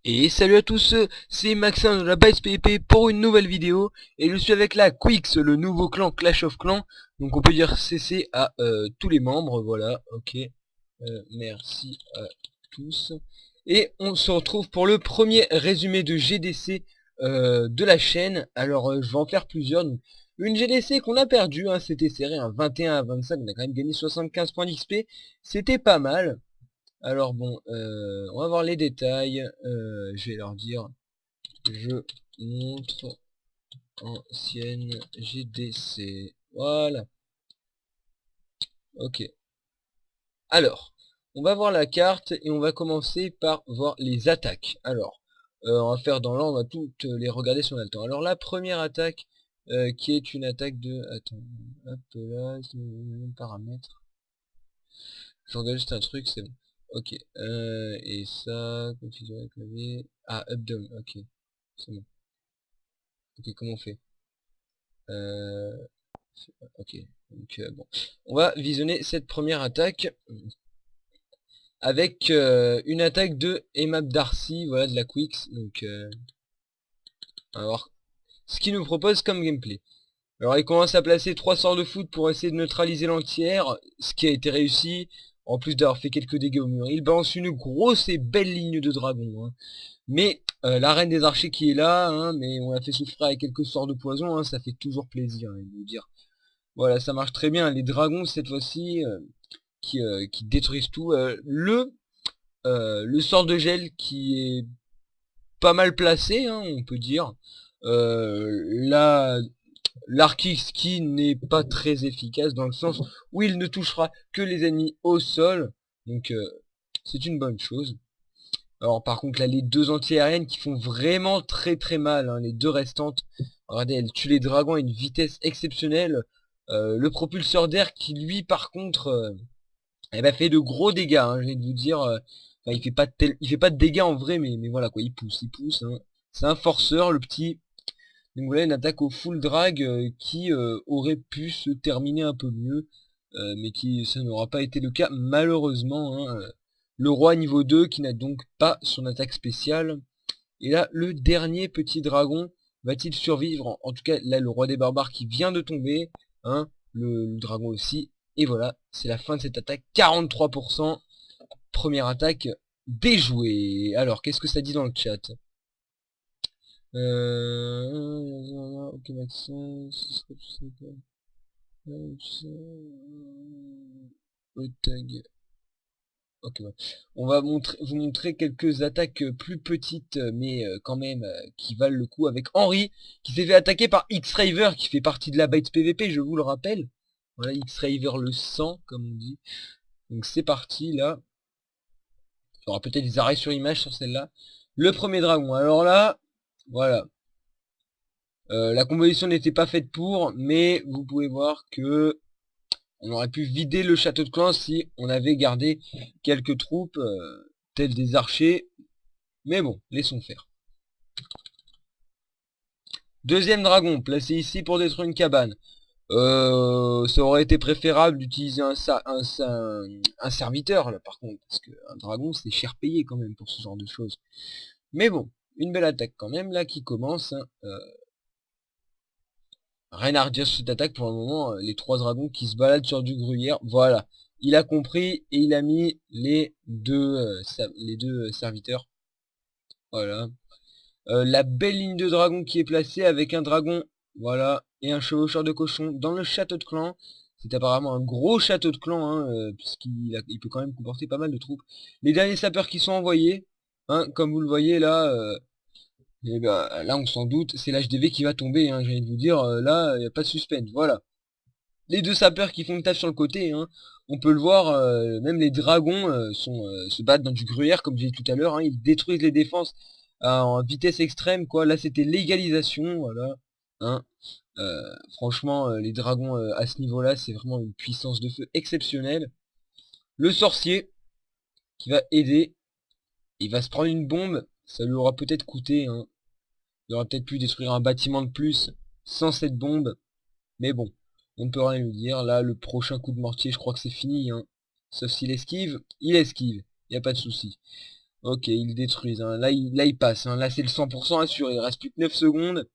Et salut à tous, c'est Maxin de la Base PvP pour une nouvelle vidéo. Et je suis avec la Quix, le nouveau clan Clash of Clans. Donc on peut dire CC à tous les membres, voilà, ok. Merci à tous. Et on se retrouve pour le premier résumé de GDC de la chaîne. Alors je vais en faire plusieurs. Donc, une GDC qu'on a perdu, hein, c'était serré, un 21 à 25, on a quand même gagné 75 points d'XP. C'était pas mal. Alors bon, on va voir les détails. Je vais leur dire, je montre ancienne GDC. Voilà. Ok. Alors, on va voir la carte et on va commencer par voir les attaques. Alors, on va faire dans l'ordre, on va toutes les regarder si on a le temps. Alors la première attaque, qui est une attaque de... Attends, hop là, paramètres. Je regarde juste un truc, c'est bon. Ok. Et ça, configurer le clavier. Ah, up down, ok. C'est bon. Ok, comment on fait euh, Ok. Donc bon. On va visionner cette première attaque avec une attaque de Emap Darcy, voilà, de la Quix. Donc on va voir ce qu'il nous propose comme gameplay. Alors il commence à placer 3 sorts de foot pour essayer de neutraliser l'entière, ce qui a été réussi, en plus d'avoir fait quelques dégâts au mur. Il balance une grosse et belle ligne de dragon, hein. Mais la reine des archers qui est là, hein, mais on l'a fait souffrir avec quelques sorts de poison, hein, ça fait toujours plaisir, hein, de vous dire. Voilà, ça marche très bien. Les dragons cette fois-ci qui détruisent tout. Le sort de gel qui est pas mal placé, hein, on peut dire. Là, l'arc-X qui n'est pas très efficace dans le sens où il ne touchera que les ennemis au sol. Donc c'est une bonne chose. Alors par contre là les deux anti-aériennes qui font vraiment très très mal, hein, les deux restantes. Regardez, elles tuent les dragons à une vitesse exceptionnelle. Le propulseur d'air qui lui par contre eh ben, fait de gros dégâts, hein, je vais vous dire. Enfin, il fait pas de dégâts en vrai, mais voilà quoi, il pousse, hein. C'est un forceur le petit. Donc voilà une attaque au full drag qui aurait pu se terminer un peu mieux, mais qui ça n'aura pas été le cas malheureusement, hein. Le roi niveau 2 qui n'a donc pas son attaque spéciale. Et là le dernier petit dragon va-t-il survivre? En tout cas là le roi des barbares qui vient de tomber, hein, le dragon aussi. Et voilà, c'est la fin de cette attaque, 43%, première attaque déjouée. Alors qu'est-ce que ça dit dans le chat? Ok Maxence, ce serait tout ça, quoi. Le tag. Ok, ouais. On va vous montrer quelques attaques plus petites, mais quand même qui valent le coup avec Henry, qui s'est fait attaquer par X-Raver, qui fait partie de la bête PVP, je vous le rappelle. Voilà, X-Raver le 100, comme on dit. Donc c'est parti, là. Il y aura peut-être des arrêts sur image sur celle-là. Le premier dragon, alors là, voilà. La composition n'était pas faite pour, mais vous pouvez voir que on aurait pu vider le château de clan si on avait gardé quelques troupes, telles des archers. Mais bon, laissons faire. Deuxième dragon, placé ici pour détruire une cabane. Ça aurait été préférable d'utiliser un serviteur, là, par contre. Parce qu'un dragon, c'est cher payé quand même pour ce genre de choses. Mais bon, une belle attaque quand même, là, qui commence, hein. Rien à redire sur cette attaque pour le moment, les trois dragons qui se baladent sur du gruyère, voilà. Il a compris et il a mis les deux serviteurs. Voilà. La belle ligne de dragon qui est placée avec un dragon, voilà, et un chevaucheur de cochon dans le château de clan. C'est apparemment un gros château de clan, hein, il peut quand même comporter pas mal de troupes. Les derniers sapeurs qui sont envoyés, hein, comme vous le voyez là, et ben, là on s'en doute, c'est l'HDV qui va tomber, hein, j'ai envie de vous dire, là, il n'y a pas de suspense, voilà. Les deux sapeurs qui font le taf sur le côté, hein, on peut le voir, même les dragons se battent dans du gruyère, comme j'ai dit tout à l'heure, hein, ils détruisent les défenses en vitesse extrême, quoi. Là c'était l'égalisation, voilà. Hein. Franchement, les dragons à ce niveau-là, c'est vraiment une puissance de feu exceptionnelle. Le sorcier, qui va aider, il va se prendre une bombe, ça lui aura peut-être coûté, hein. Il aurait peut-être pu détruire un bâtiment de plus sans cette bombe. Mais bon, on ne peut rien lui dire. Là, le prochain coup de mortier, je crois que c'est fini, hein. Sauf s'il esquive, il esquive. Il n'y a pas de souci. Ok, ils détruisent. Hein. Là, il passe. Hein. Là, c'est le 100% assuré. Il reste plus que 9 secondes.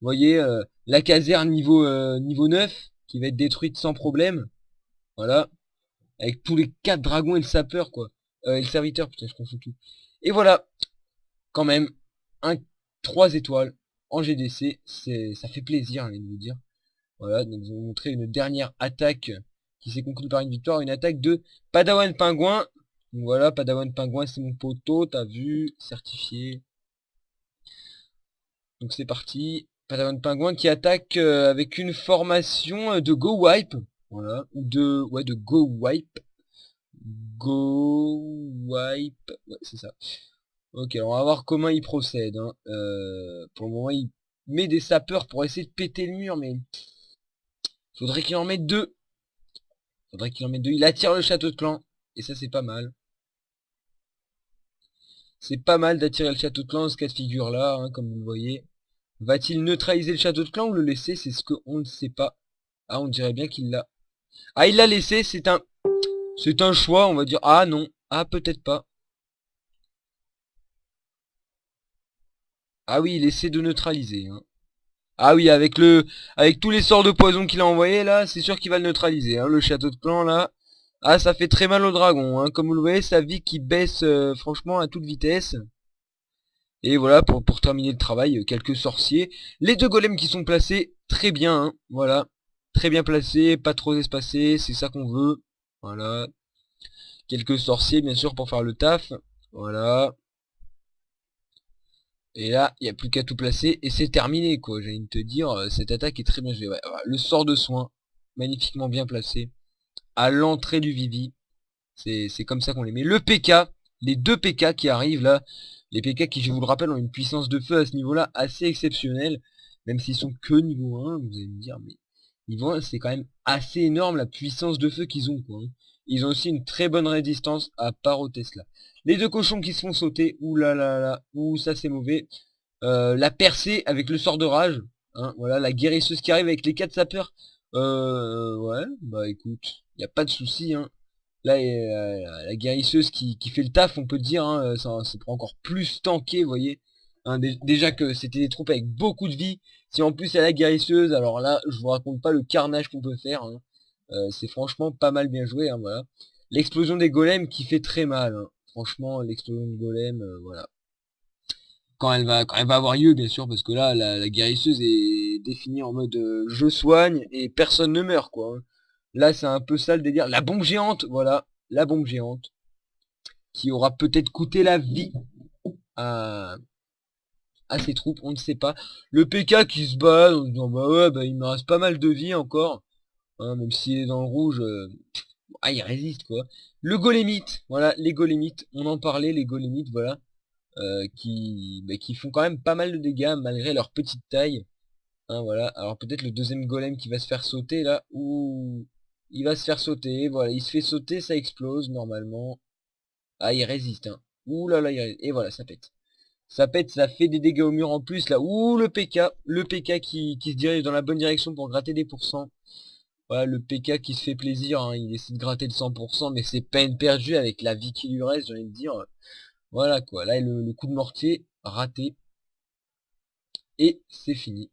Vous voyez, la caserne niveau 9, qui va être détruite sans problème. Voilà. Avec tous les 4 dragons et le sapeur, quoi. Et le serviteur, putain, je confonds tout. Et voilà. Quand même, 3 étoiles en GDC. Ça fait plaisir, j'ai envie de vous dire. Voilà, donc je vais vous montrer une dernière attaque qui s'est conclue par une victoire, une attaque de Padawan Pingouin. Donc voilà, Padawan Pingouin, c'est mon poteau, t'as vu, certifié. Donc c'est parti. Padawan Pingouin qui attaque avec une formation de Go Wipe. Voilà, ou de Go Wipe. Go Wipe, ouais, c'est ça. Ok, alors on va voir comment il procède. Hein. Pour le moment, il met des sapeurs pour essayer de péter le mur, mais faudrait qu'il en mette 2. Faudrait qu'il en mette 2. Il attire le château de clan. Et ça, c'est pas mal. C'est pas mal d'attirer le château de clan dans ce cas de figure-là, hein, comme vous le voyez. Va-t-il neutraliser le château de clan ou le laisser? C'est ce qu'on ne sait pas. Ah, on dirait bien qu'il l'a. Ah, il l'a laissé. C'est un choix, on va dire. Ah, non. Ah, peut-être pas. Ah oui, il essaie de neutraliser. Hein. Ah oui, avec tous les sorts de poison qu'il a envoyés, là, c'est sûr qu'il va le neutraliser. Hein, le château de clan, là. Ah, ça fait très mal au dragon. Hein. Comme vous le voyez, sa vie qui baisse franchement à toute vitesse. Et voilà, pour terminer le travail, quelques sorciers. Les 2 golems qui sont placés, très bien, hein, voilà. Très bien placés, pas trop espacés, c'est ça qu'on veut. Voilà. Quelques sorciers, bien sûr, pour faire le taf. Voilà. Et là, il n'y a plus qu'à tout placer, et c'est terminé, quoi. J'ai envie de te dire, cette attaque est très bien jouée. Ouais, voilà. Le sort de soin, magnifiquement bien placé. À l'entrée du Vivi. C'est comme ça qu'on les met. Le PK, les 2 PK qui arrivent là. Les PK qui, je vous le rappelle, ont une puissance de feu à ce niveau-là assez exceptionnelle. Même s'ils sont que niveau 1, vous allez me dire, mais niveau 1, c'est quand même assez énorme la puissance de feu qu'ils ont, quoi. Hein. Ils ont aussi une très bonne résistance à Paro Tesla. Les 2 cochons qui se font sauter, ouh là là là, ouh ça c'est mauvais. La percée avec le sort de rage, hein, voilà, la guérisseuse qui arrive avec les 4 sapeurs. Ouais, bah écoute, y a pas de souci, hein. Là, la guérisseuse qui fait le taf, on peut dire, hein, ça prend encore plus tanker, vous voyez. Hein, déjà que c'était des troupes avec beaucoup de vie. Si en plus il y a la guérisseuse, alors là, je vous raconte pas le carnage qu'on peut faire. Hein. C'est franchement pas mal bien joué, hein, voilà. L'explosion des golems qui fait très mal. Hein. Franchement, l'explosion de golem, voilà. Quand elle va avoir lieu, bien sûr, parce que là, la guérisseuse est définie en mode je soigne et personne ne meurt, quoi. Hein. Là, c'est un peu ça le délire. La bombe géante, voilà, la bombe géante, qui aura peut-être coûté la vie à, à ses troupes, on ne sait pas. Le PK qui se bat en se disant bah ouais, bah il me reste pas mal de vie encore, hein, même s'il est dans le rouge, ah il résiste quoi. Le golémite, voilà, les golémites, on en parlait, les golémites, voilà, qui font quand même pas mal de dégâts malgré leur petite taille. Hein, voilà, alors peut-être le deuxième golem qui va se faire sauter là, ou il va se faire sauter, voilà, il se fait sauter, ça explose normalement. Ah, il résiste, hein. Ouh là là, et voilà, ça pète. Ça pète, ça fait des dégâts au mur en plus, là. Ouh, le PK qui se dirige dans la bonne direction pour gratter des pourcents. Voilà, le PK qui se fait plaisir, hein. Il essaie de gratter le 100%, mais c'est peine perdue avec la vie qui lui reste, j'ai envie de dire. Voilà, quoi. Là, le coup de mortier, raté. Et c'est fini.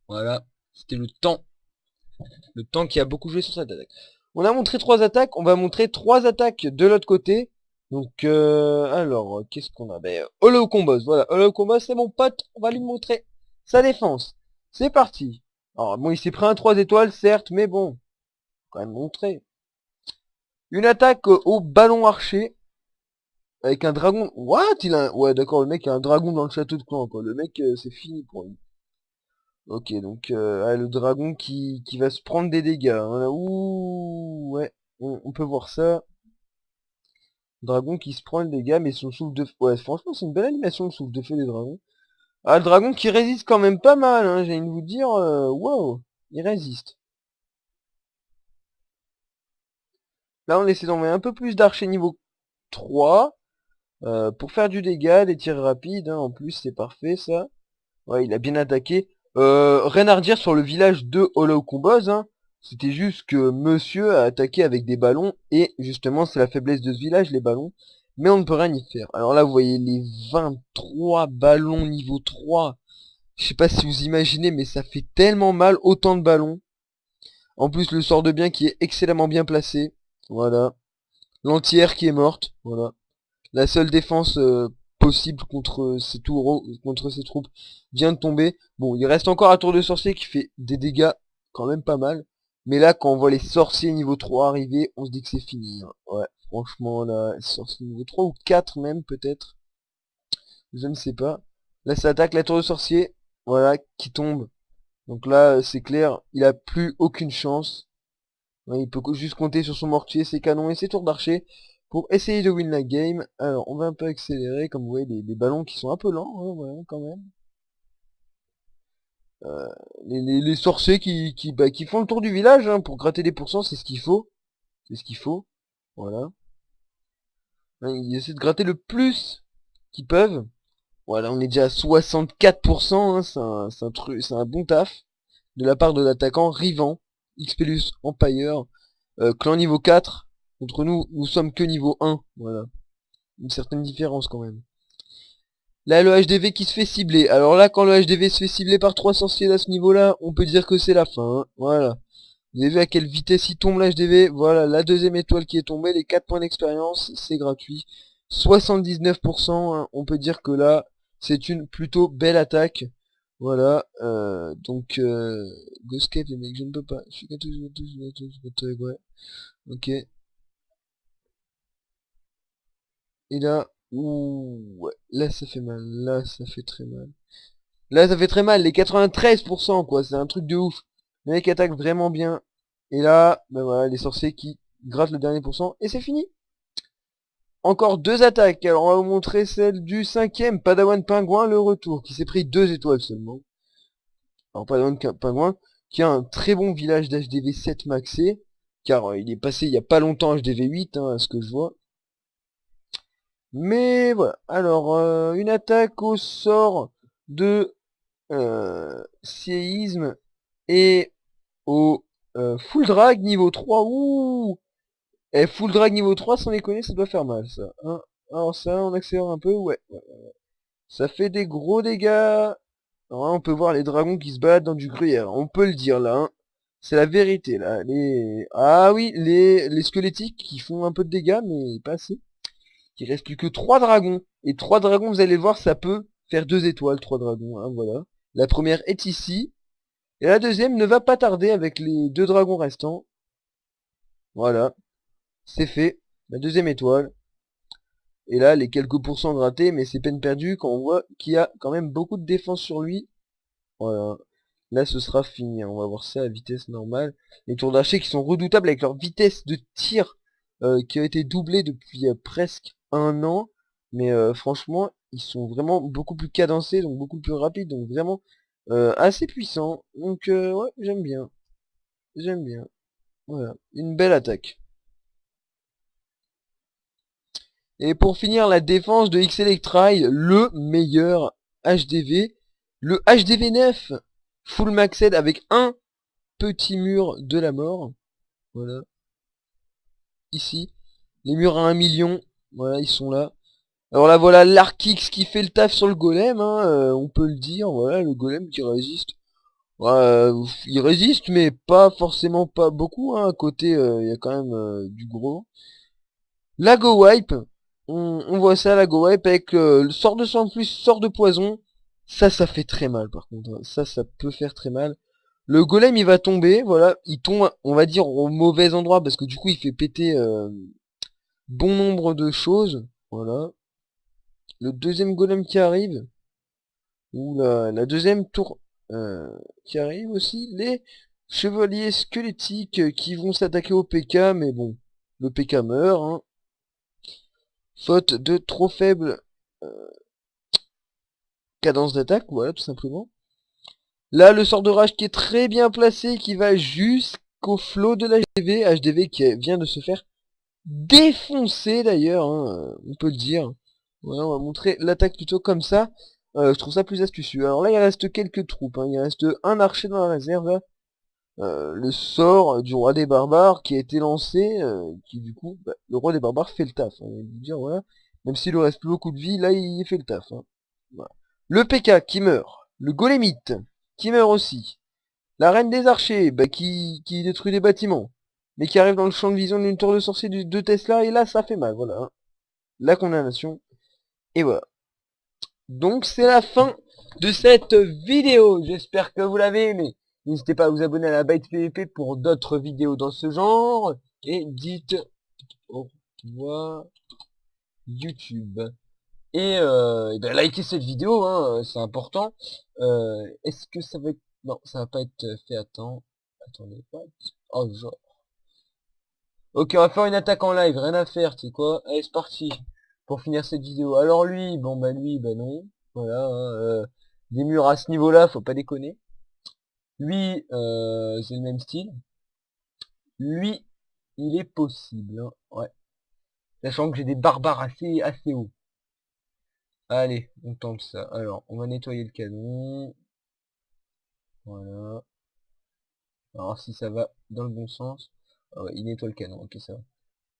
Voilà, c'était le temps. Le temps qui a beaucoup joué sur cette attaque. On a montré 3 attaques, on va montrer 3 attaques de l'autre côté. Donc, alors, qu'est-ce qu'on a? Ben, Hollow Combos, voilà. Hollow Combos, c'est mon pote, on va lui montrer sa défense. C'est parti. Alors, bon, il s'est pris un 3 étoiles, certes, mais bon, quand même montrer. Une attaque au ballon archer, avec un dragon. What? Ouais, d'accord, le mec a un dragon dans le château de clan, quoi. Le mec, c'est fini pour lui. Ok, donc, le dragon qui va se prendre des dégâts. Hein. Ouh, ouais, on peut voir ça. Dragon qui se prend le dégât, mais son souffle de feu. Ouais, franchement, c'est une belle animation, le souffle de feu des dragons. Ah, le dragon qui résiste quand même pas mal, hein, j'ai envie de vous dire. Wow, il résiste. Là, on essaie d'envoyer un peu plus d'archers niveau 3. Pour faire du dégât, des tirs rapides, hein, en plus, c'est parfait, ça. Ouais, il a bien attaqué. Rien à redire sur le village de Hollow Combos, hein. C'était juste que monsieur a attaqué avec des ballons, et justement, c'est la faiblesse de ce village, les ballons. mais on ne peut rien y faire. Alors là, vous voyez les 23 ballons niveau 3. Je sais pas si vous imaginez, mais ça fait tellement mal, autant de ballons. En plus, le sort de bien qui est excellemment bien placé. Voilà. L'entière qui est morte. Voilà. La seule défense possible contre ces troupes vient de tomber. Bon, il reste encore un tour de sorcier qui fait des dégâts quand même pas mal. Mais là, quand on voit les sorciers niveau 3 arriver, on se dit que c'est fini, hein. Ouais, franchement, là, les sorciers niveau 3 ou 4 même, peut-être. Je ne sais pas. Là, ça attaque la tour de sorcier. Voilà, qui tombe. Donc là, c'est clair, il a plus aucune chance. Ouais, il peut juste compter sur son mortier, ses canons et ses tours d'archer pour essayer de win la game. Alors, on va un peu accélérer, comme vous voyez, les ballons qui sont un peu lents, hein, voilà, quand même. Les sorciers qui font le tour du village, hein, pour gratter des pourcents, c'est ce qu'il faut. C'est ce qu'il faut. Voilà. Hein, ils essaient de gratter le plus qu'ils peuvent. Voilà, on est déjà à 64%, hein, c'est un bon taf. De la part de l'attaquant Rivan, Expellius Empire, clan niveau 4. Contre nous, nous sommes que niveau 1. Voilà. Une certaine différence quand même. Là, le HDV qui se fait cibler. Alors là, quand le HDV se fait cibler par 3 sorciers à ce niveau-là, on peut dire que c'est la fin, hein. Voilà. Vous avez vu à quelle vitesse il tombe l'HDV. Voilà, la deuxième étoile qui est tombée, les 4 points d'expérience, c'est gratuit. 79%, hein, on peut dire que là, c'est une plutôt belle attaque. Voilà, donc, Ghostcape, les mecs, je ne peux pas. Je suis ouais. Ok. Et là, ouh, ouais, là ça fait mal, là ça fait très mal. Là ça fait très mal, les 93% quoi, c'est un truc de ouf. Les mecs attaquent vraiment bien. Et là, ben voilà, les sorciers qui grattent le dernier pourcent, et c'est fini. Encore deux attaques, alors on va vous montrer celle du cinquième, Padawan Pingouin, le retour, qui s'est pris 2 étoiles seulement. Alors Padawan Pingouin, qui a un très bon village d'HDV 7 maxé, car il est passé il y a pas longtemps HDV 8, hein, à ce que je vois. Mais voilà, alors une attaque au sort de séisme et au full drag niveau 3. Ouh. Et full drag niveau 3, sans déconner, ça doit faire mal ça, hein. Alors ça, on accélère un peu, ouais. Ça fait des gros dégâts. Alors là, on peut voir les dragons qui se baladent dans du gruyère, on peut le dire là, hein. C'est la vérité là. Ah oui, les squelettiques qui font un peu de dégâts, mais pas assez. Il reste plus que 3 dragons. Et 3 dragons, vous allez voir, ça peut faire 2 étoiles, 3 dragons, hein, voilà. La première est ici. Et la deuxième ne va pas tarder avec les 2 dragons restants. Voilà. C'est fait. La deuxième étoile. Et là, les quelques pourcents grattés, mais c'est peine perdue quand on voit qu'il y a quand même beaucoup de défense sur lui. Voilà. Là, ce sera fini, hein. On va voir ça à vitesse normale. Les tours d'archer qui sont redoutables avec leur vitesse de tir qui a été doublée depuis presque un an. Mais franchement, ils sont vraiment beaucoup plus cadencés, donc beaucoup plus rapides, donc vraiment assez puissants. Donc ouais, j'aime bien. J'aime bien. Voilà, une belle attaque. Et pour finir, la défense de X-Electrile, le meilleur HDV. Le HDV 9, full maxed avec un petit mur de la mort. Voilà. Ici. Les murs à 1 million. Voilà, ils sont là. Alors là, voilà l'Arkix qui fait le taf sur le golem, hein, on peut le dire. Voilà, le golem qui résiste. Ouais, il résiste, mais pas forcément pas beaucoup, hein. À côté, il y a quand même du gros. La Go Wipe. On voit ça, la Go Wipe, avec le sort de sang de plus, sort de poison. Ça fait très mal, par contre, hein. Ça peut faire très mal. Le golem, il va tomber, voilà. Il tombe, on va dire, au mauvais endroit, parce que du coup, il fait péter bon nombre de choses. Voilà. Le deuxième golem qui arrive. Ou la deuxième tour qui arrive aussi. Les chevaliers squelettiques qui vont s'attaquer au PK, mais bon. Le PK meurt, hein. Faute de trop faible cadence d'attaque, voilà, tout simplement. Là, le sort de rage qui est très bien placé, qui va jusqu'au flot de l'HDV. HDV qui vient de se faire défoncer d'ailleurs, hein, on peut le dire. Voilà, on va montrer l'attaque plutôt comme ça. Je trouve ça plus astucieux. Alors là, il reste quelques troupes, hein. Il reste un archer dans la réserve, là. Le sort du roi des barbares qui a été lancé, qui du coup, bah, le roi des barbares fait le taf, hein, on va dire, voilà. Même s'il lui reste plus beaucoup de vie, là il fait le taf. Hein. Voilà. Le PK qui meurt. Le Golemite qui meurt aussi. La Reine des Archers bah, qui détruit des bâtiments. Mais qui arrive dans le champ de vision d'une tour de sorcier de Tesla. Et là ça fait mal. Voilà. Hein. La condamnation. Et voilà. Donc c'est la fin de cette vidéo. J'espère que vous l'avez aimé. N'hésitez pas à vous abonner à la Byte PVP pour d'autres vidéos dans ce genre. Et dites au revoir YouTube. Et ben, likez cette vidéo, hein, c'est important. Est-ce que ça va être... Non, ça va pas être fait à temps. Attendez, pas. Oh, genre. Ok, on va faire une attaque en live, rien à faire, tu sais quoi. Allez, c'est parti. Pour finir cette vidéo. Alors lui, bon bah lui, bah non. Voilà, hein, des murs à ce niveau-là, faut pas déconner. Lui, c'est le même style. Lui, il est possible, hein, ouais. Sachant que j'ai des barbares assez hauts. Allez, on tente ça. Alors, on va nettoyer le canon. Voilà. Alors si ça va dans le bon sens. Ah ouais, il nettoie le canon, ok ça va.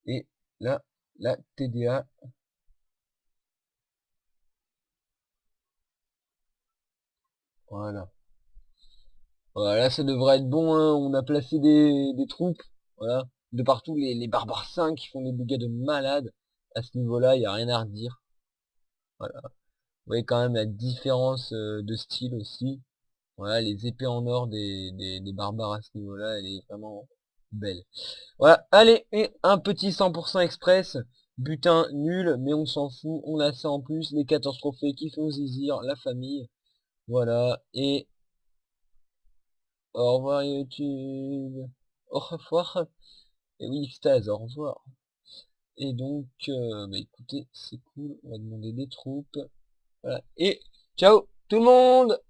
Et là, la TDA. Voilà. Voilà, ça devrait être bon, hein. On a placé des troupes. Voilà. De partout, les barbares 5 qui font des dégâts de malade. À ce niveau-là, il n'y a rien à redire. Voilà. Vous voyez quand même la différence de style aussi. Voilà, les épées en or des barbares à ce niveau-là, elle est vraiment belle. Voilà, allez, et un petit 100% express. Butin nul, mais on s'en fout. On a ça en plus, les 14 trophées qui font zizir, la famille. Voilà, et au revoir YouTube. Au revoir. Et oui, Staz, au revoir. Et donc, bah écoutez, c'est cool. On va demander des troupes. Voilà, et ciao tout le monde!